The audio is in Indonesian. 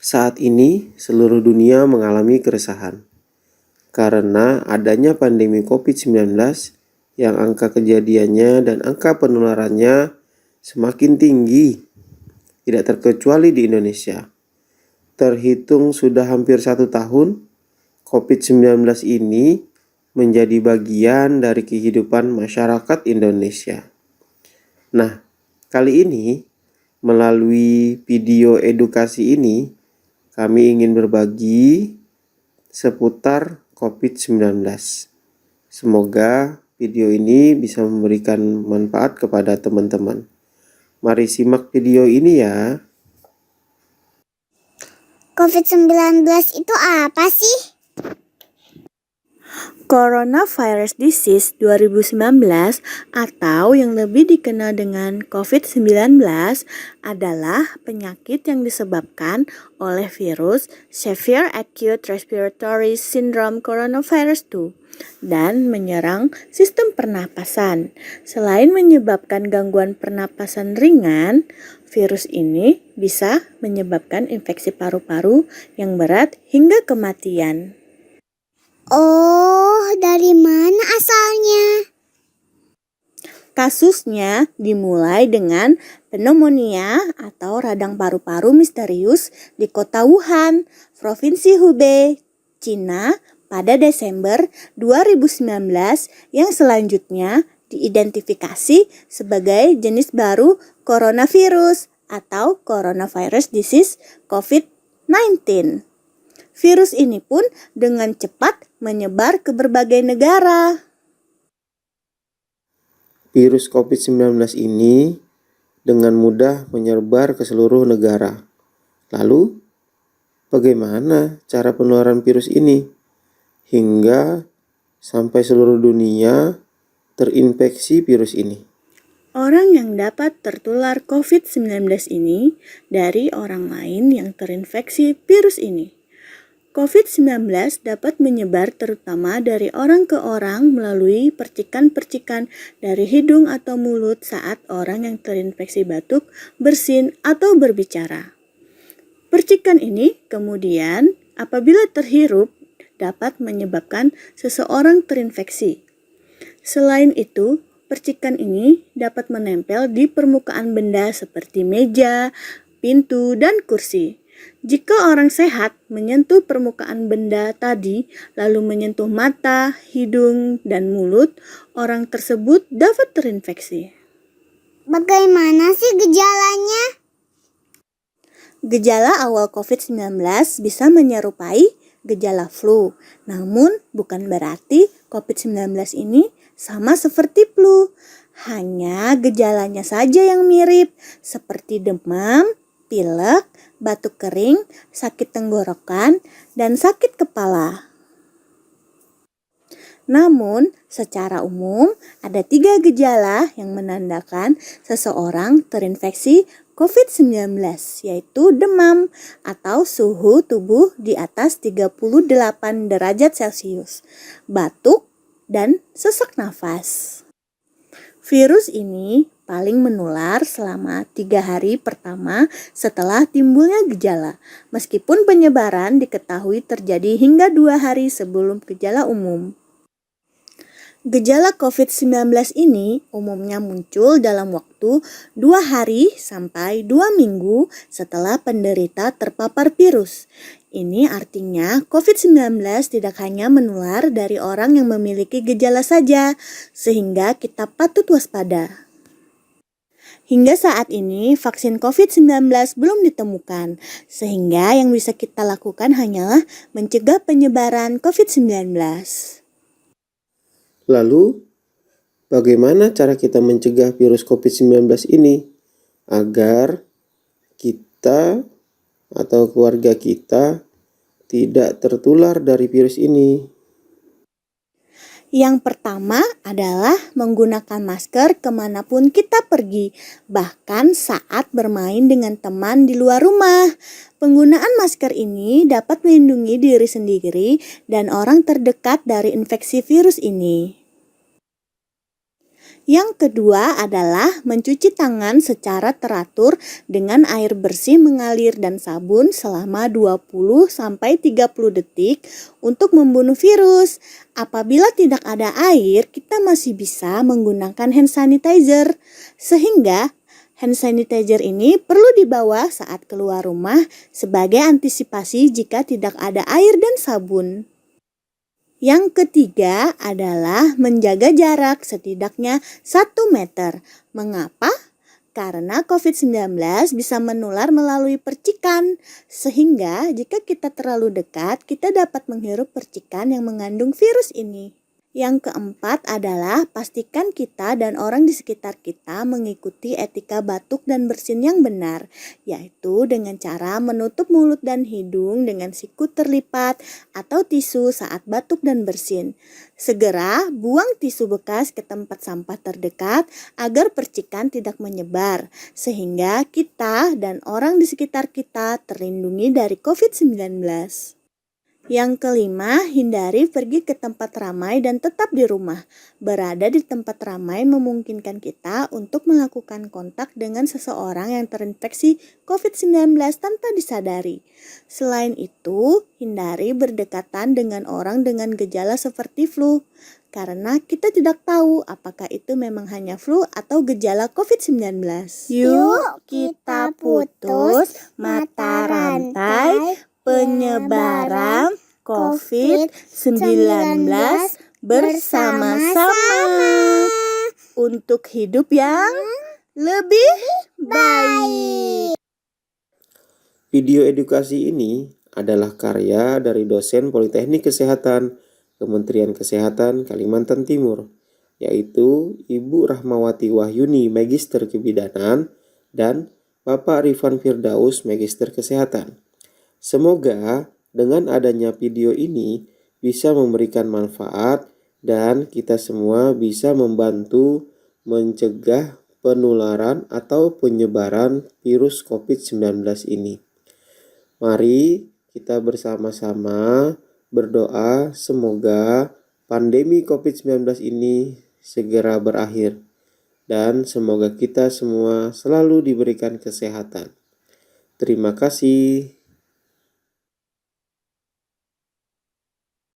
Saat ini, seluruh dunia mengalami keresahan karena adanya pandemi COVID-19 yang angka kejadiannya dan angka penularannya semakin tinggi, tidak terkecuali di Indonesia. Terhitung sudah hampir 1 tahun, COVID-19 ini menjadi bagian dari kehidupan masyarakat Indonesia. Nah, kali ini melalui video edukasi ini, kami ingin berbagi seputar COVID-19. Semoga video ini bisa memberikan manfaat kepada teman-teman. Mari simak video ini ya. COVID-19 itu apa sih? Coronavirus Disease 2019 atau yang lebih dikenal dengan COVID-19 adalah penyakit yang disebabkan oleh virus Severe Acute Respiratory Syndrome Coronavirus 2 dan menyerang sistem pernapasan. Selain menyebabkan gangguan pernapasan ringan, virus ini bisa menyebabkan infeksi paru-paru yang berat hingga kematian. Oh, dari mana asalnya? Kasusnya dimulai dengan pneumonia atau radang paru-paru misterius di kota Wuhan, Provinsi Hubei, Cina pada Desember 2019 yang selanjutnya diidentifikasi sebagai jenis baru coronavirus atau coronavirus disease COVID-19. Virus ini pun dengan cepat menyebar ke berbagai negara. Virus COVID-19 ini dengan mudah menyebar ke seluruh negara. Lalu, bagaimana cara penularan virus ini hingga sampai seluruh dunia terinfeksi virus ini? Orang yang dapat tertular COVID-19 ini dari orang lain yang terinfeksi virus ini. COVID-19 dapat menyebar terutama dari orang ke orang melalui percikan-percikan dari hidung atau mulut saat orang yang terinfeksi batuk, bersin, atau berbicara. Percikan ini kemudian apabila terhirup dapat menyebabkan seseorang terinfeksi. Selain itu, percikan ini dapat menempel di permukaan benda seperti meja, pintu, dan kursi. Jika orang sehat menyentuh permukaan benda tadi, lalu menyentuh mata, hidung, dan mulut, orang tersebut dapat terinfeksi. Bagaimana sih gejalanya? Gejala awal COVID-19 bisa menyerupai gejala flu, namun bukan berarti COVID-19 ini sama seperti flu. Hanya gejalanya saja yang mirip, seperti demam, pilek, batuk kering, sakit tenggorokan, dan sakit kepala. Namun, secara umum ada 3 gejala yang menandakan seseorang terinfeksi COVID-19, yaitu demam atau suhu tubuh di atas 38 derajat Celcius, batuk, dan sesak nafas. Virus ini paling menular selama 3 hari pertama setelah timbulnya gejala, meskipun penyebaran diketahui terjadi hingga 2 hari sebelum gejala umum. Gejala COVID-19 ini umumnya muncul dalam waktu 2 hari sampai 2 minggu setelah penderita terpapar virus. Ini artinya COVID-19 tidak hanya menular dari orang yang memiliki gejala saja, sehingga kita patut waspada. Hingga saat ini, vaksin COVID-19 belum ditemukan, sehingga yang bisa kita lakukan hanyalah mencegah penyebaran COVID-19. Lalu, bagaimana cara kita mencegah virus COVID-19 ini agar kita atau keluarga kita tidak tertular dari virus ini? Yang pertama adalah menggunakan masker kemanapun kita pergi, bahkan saat bermain dengan teman di luar rumah. Penggunaan masker ini dapat melindungi diri sendiri dan orang terdekat dari infeksi virus ini. Yang kedua adalah mencuci tangan secara teratur dengan air bersih mengalir dan sabun selama 20-30 detik untuk membunuh virus. Apabila tidak ada air, kita masih bisa menggunakan hand sanitizer. Sehingga hand sanitizer ini perlu dibawa saat keluar rumah sebagai antisipasi jika tidak ada air dan sabun. Yang ketiga adalah menjaga jarak setidaknya 1 meter. Mengapa? Karena COVID-19 bisa menular melalui percikan. Sehingga jika kita terlalu dekat, kita dapat menghirup percikan yang mengandung virus ini. Yang keempat adalah pastikan kita dan orang di sekitar kita mengikuti etika batuk dan bersin yang benar, yaitu dengan cara menutup mulut dan hidung dengan siku terlipat atau tisu saat batuk dan bersin. Segera buang tisu bekas ke tempat sampah terdekat agar percikan tidak menyebar, sehingga kita dan orang di sekitar kita terlindungi dari COVID-19. Yang kelima, hindari pergi ke tempat ramai dan tetap di rumah. Berada di tempat ramai memungkinkan kita untuk melakukan kontak dengan seseorang yang terinfeksi COVID-19 tanpa disadari. Selain itu, hindari berdekatan dengan orang dengan gejala seperti flu, karena kita tidak tahu apakah itu memang hanya flu atau gejala COVID-19. Yuk kita putus mata rantai penyebaran COVID-19 bersama-sama untuk hidup yang lebih baik. Video edukasi ini adalah karya dari dosen Politeknik Kesehatan Kementerian Kesehatan Kalimantan Timur, yaitu Ibu Rahmawati Wahyuni, Magister Kebidanan, dan Bapak Rifan Firdaus, Magister Kesehatan. Semoga dengan adanya video ini bisa memberikan manfaat dan kita semua bisa membantu mencegah penularan atau penyebaran virus COVID-19 ini. Mari kita bersama-sama berdoa semoga pandemi COVID-19 ini segera berakhir dan semoga kita semua selalu diberikan kesehatan. Terima kasih.